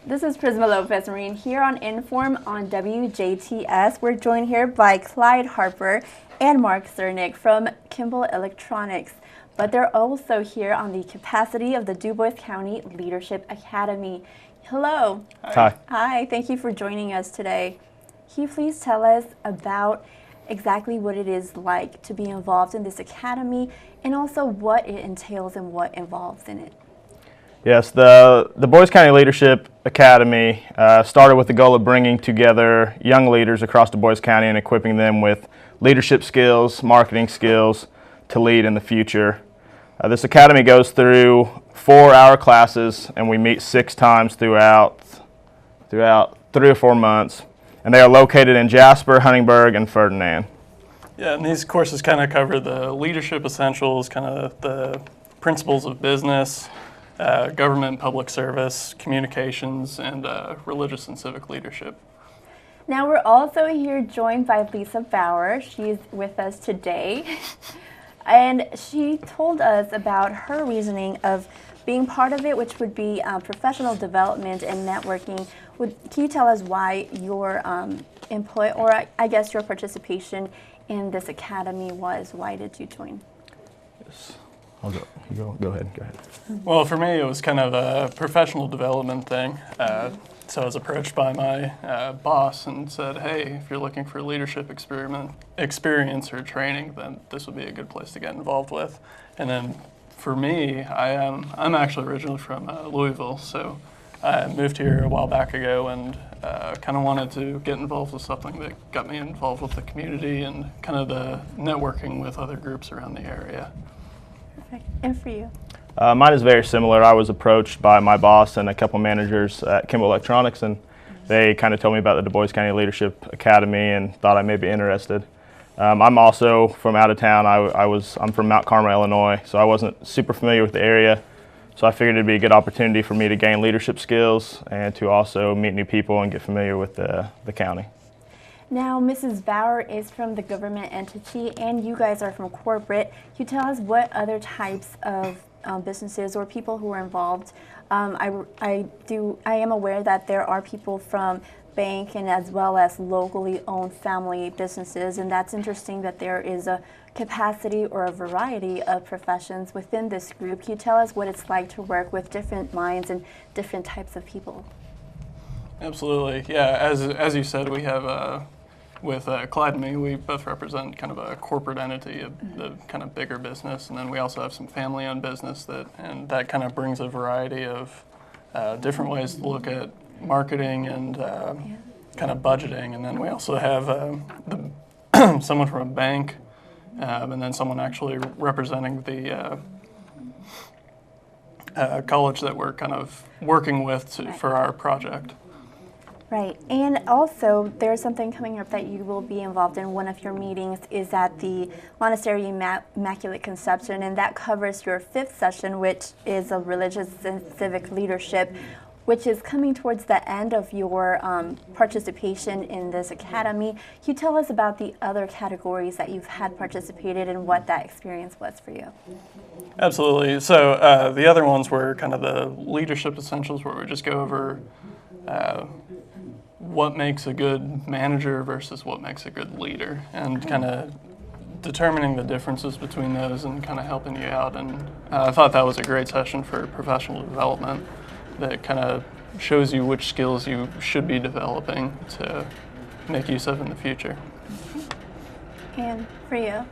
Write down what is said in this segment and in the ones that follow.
This is Prisma Lopez-Marin here on In.form on WJTS. We're joined here by Clyde Harper and Mark Csernik from Kimball Electronics, but they're also here on the capacity of the Dubois County Leadership Academy. Hello. Hi. Hi, thank you for joining us today. Can you please tell us about exactly what it is like to be involved in this academy and also what it entails and what involves in it? Yes, the Dubois County Leadership Academy started with the goal of bringing together young leaders across Dubois County and equipping them with leadership skills, marketing skills to lead in the future. This academy goes through 4-hour classes, and we meet 6 times throughout 3 or 4 months. And they are located in Jasper, Huntingburg, and Ferdinand. Yeah, and these courses kind of cover the leadership essentials, kind of the principles of business, government, public service, communications, and religious and civic leadership. Now we're also here joined by Lisa Bauer. She's with us today. And she told us about her reasoning of being part of it, which would be professional development and networking. Can you tell us why your input, or I guess your participation in this academy was? Why did you join? Yes. Go ahead. Well, for me, it was kind of a professional development thing. So I was approached by my boss and said, hey, if you're looking for leadership experience or training, then this would be a good place to get involved with. And then for me, I'm actually originally from Louisville, so I moved here a while back ago and kind of wanted to get involved with something that got me involved with the community and kind of the networking with other groups around the area. Perfect. And for you? Mine is very similar. I was approached by my boss and a couple managers at Kimball Electronics, and they kind of told me about the Dubois County Leadership Academy and thought I may be interested. I'm also from out of town. I'm from Mount Carmel, Illinois, so I wasn't super familiar with the area. So I figured it'd be a good opportunity for me to gain leadership skills and to also meet new people and get familiar with the county. Now, Mrs. Bauer is from the government entity, and you guys are from corporate. Can you tell us what other types of businesses or people who are involved? I am aware that there are people from bank and as well as locally owned family businesses, and that's interesting that there is a capacity or a variety of professions within this group. Can you tell us what it's like to work with different minds and different types of people? Absolutely, yeah. As you said, we have with Clyde and me, we both represent kind of a corporate entity, the kind of bigger business, and then we also have some family-owned business and that kind of brings a variety of different ways to look at marketing and kind of budgeting. And then we also have someone from a bank, and then someone actually representing the college that we're kind of working with for our project. Right, and also there's something coming up that you will be involved in. One of your meetings is at the Monastery Immaculate Conception, and that covers your 5th session, which is a religious and civic leadership, which is coming towards the end of your participation in this academy. Can you tell us about the other categories that you've had participated in and what that experience was for you? Absolutely. So the other ones were kind of the leadership essentials, where we just go over what makes a good manager versus what makes a good leader, and kind of determining the differences between those and kind of helping you out. And I thought that was a great session for professional development that kind of shows you which skills you should be developing to make use of in the future. And for you?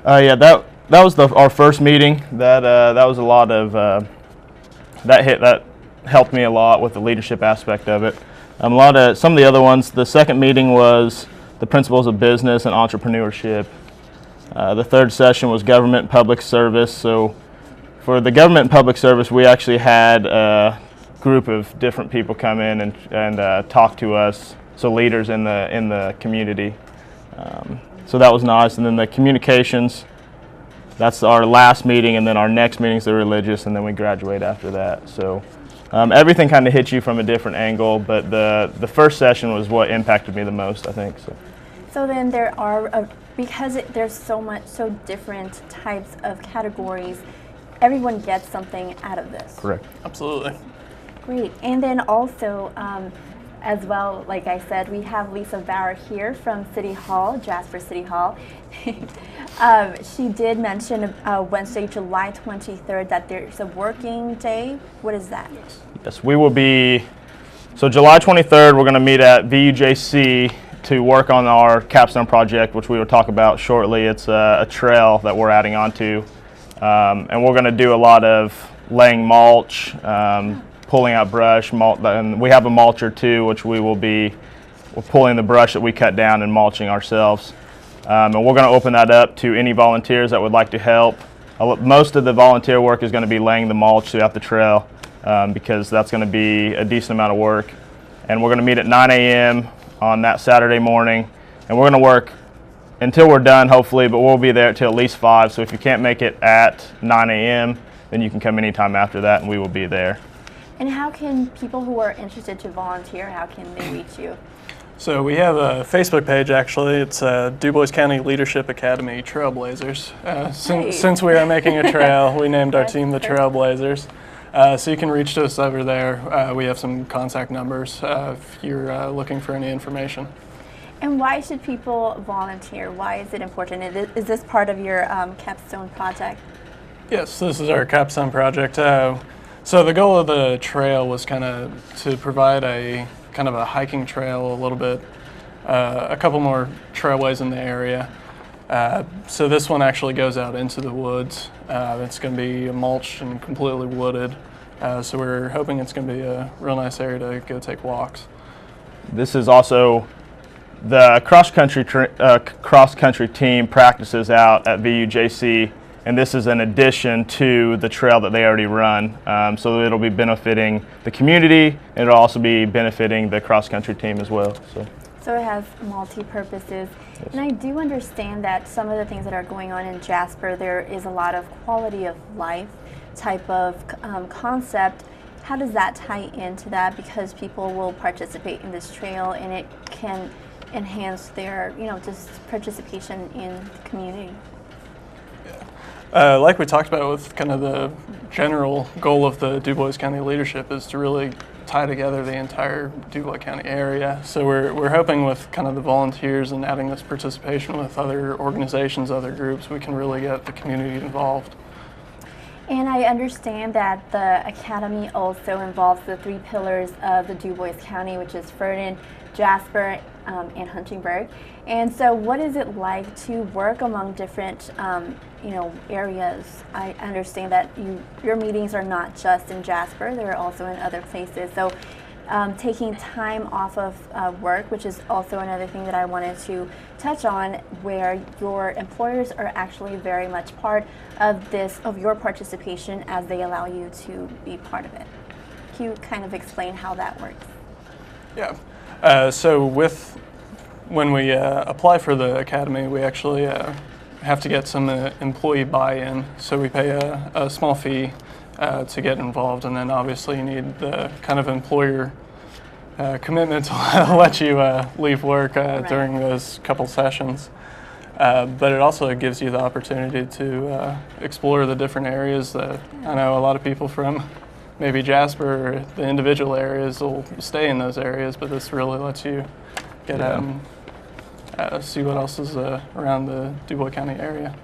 Yeah, that was our first meeting. That was a lot of that helped me a lot with the leadership aspect of it. Some of the other ones. The second meeting was the principles of business and entrepreneurship. The third session was government and public service. So for the government and public service, we actually had a group of different people come in and talk to us, so leaders in the community. So that was nice. And then the communications, that's our last meeting, and then our next meeting is the religious, and then we graduate after that. So everything kind of hits you from a different angle, but the first session was what impacted me the most, I think. So then there are, because there's so different types of categories, everyone gets something out of this. Correct. Absolutely. Great. And then also, as well, like I said, we have Lisa Bauer here from City Hall, Jasper City Hall. She did mention Wednesday, July 23rd, that there's a working day. What is that? Yes, we will be, so July 23rd, we're going to meet at WJTS to work on our capstone project, which we will talk about shortly. It's a trail that we're adding onto, and we're going to do a lot of laying mulch, pulling out brush, and we have a mulcher too, which we're pulling the brush that we cut down and mulching ourselves. And we're going to open that up to any volunteers that would like to help. Most of the volunteer work is going to be laying the mulch throughout the trail, because that's going to be a decent amount of work. And we're going to meet at 9 a.m. on that Saturday morning, and we're going to work until we're done, hopefully, but we'll be there until at least 5. So if you can't make it at 9 a.m., then you can come anytime after that, and we will be there. And how can people who are interested to volunteer, how can they reach you? So we have a Facebook page, actually. It's Dubois County Leadership Academy Trailblazers. Since we are making a trail, we named our team the Trailblazers. So you can reach to us over there. We have some contact numbers if you're looking for any information. And why should people volunteer? Why is it important? Is this part of your capstone project? Yes, this is our capstone project. So the goal of the trail was kind of to provide a kind of a hiking trail, a little bit, a couple more trailways in the area. So this one actually goes out into the woods. It's going to be mulched and completely wooded. So we're hoping it's going to be a real nice area to go take walks. This is also the cross-country team practices out at WJTS, and this is an addition to the trail that they already run. So it'll be benefiting the community, and it'll also be benefiting the cross-country team as well. So it has multi-purposes. Yes. And I do understand that some of the things that are going on in Jasper, there is a lot of quality of life type of concept. How does that tie into that? Because people will participate in this trail, and it can enhance their, just participation in the community. Like we talked about with kind of the general goal of the Dubois County Leadership is to really tie together the entire Dubois County area. So we're hoping with kind of the volunteers and adding this participation with other organizations, other groups, we can really get the community involved. And I understand that the Academy also involves the 3 pillars of the Dubois County, which is Vernon, Jasper, and Huntingburg. And so what is it like to work among different areas? I understand that your meetings are not just in Jasper, they're also in other places. So taking time off of work, which is also another thing that I wanted to touch on, where your employers are actually very much part of your participation as they allow you to be part of it. Can you kind of explain how that works? Yeah. So when we apply for the academy, we actually have to get some employee buy-in. So we pay a small fee to get involved, and then obviously you need the kind of employer commitment to let you leave work Right. during those couple sessions. But it also gives you the opportunity to explore the different areas that I know a lot of people from maybe Jasper or the individual areas will stay in those areas, but this really lets you get out and see what else is around the Dubois County area.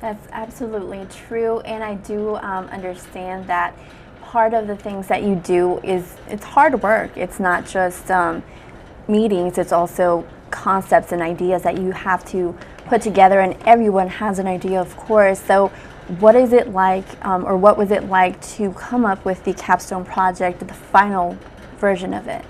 That's absolutely true, and I do understand that part of the things that you do it's hard work. It's not just meetings, it's also concepts and ideas that you have to put together, and everyone has an idea, of course. So what is it like, or what was it like to come up with the capstone project, the final version of it?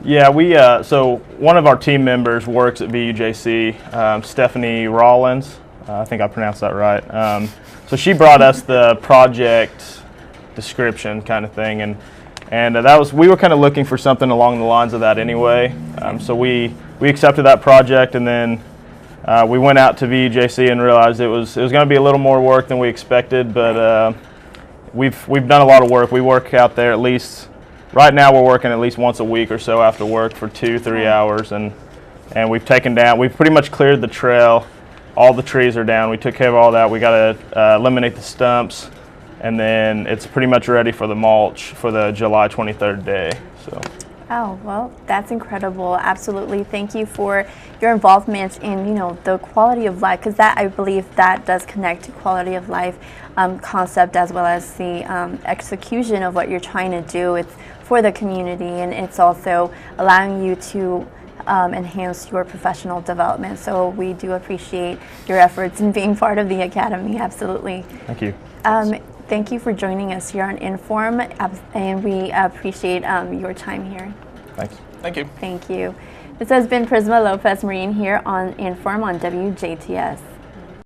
Yeah, so one of our team members works at WJTS, Stephanie Rollins. I think I pronounced that right. So she brought us the project description kind of thing, and we were kind of looking for something along the lines of that anyway. So we accepted that project, and then we went out to WJTS and realized it was going to be a little more work than we expected, but we've done a lot of work. We work out there at least. Right now we're working at least once a week or so after work for 2-3 hours, and we've pretty much cleared the trail. All the trees are down. We took care of all that. We got to eliminate the stumps, and then it's pretty much ready for the mulch for the July 23rd day. So. Oh, well, that's incredible. Absolutely. Thank you for your involvement in, the quality of life, because that, I believe, that does connect to quality of life concept, as well as the execution of what you're trying to do. It's for the community, and it's also allowing you to enhance your professional development. So we do appreciate your efforts in being part of the Academy. Absolutely. Thank you. Thank you for joining us here on In.form, and we appreciate your time here. Thanks. Thank you. Thank you. This has been Prisma Lopez-Marin here on In.form on WJTS.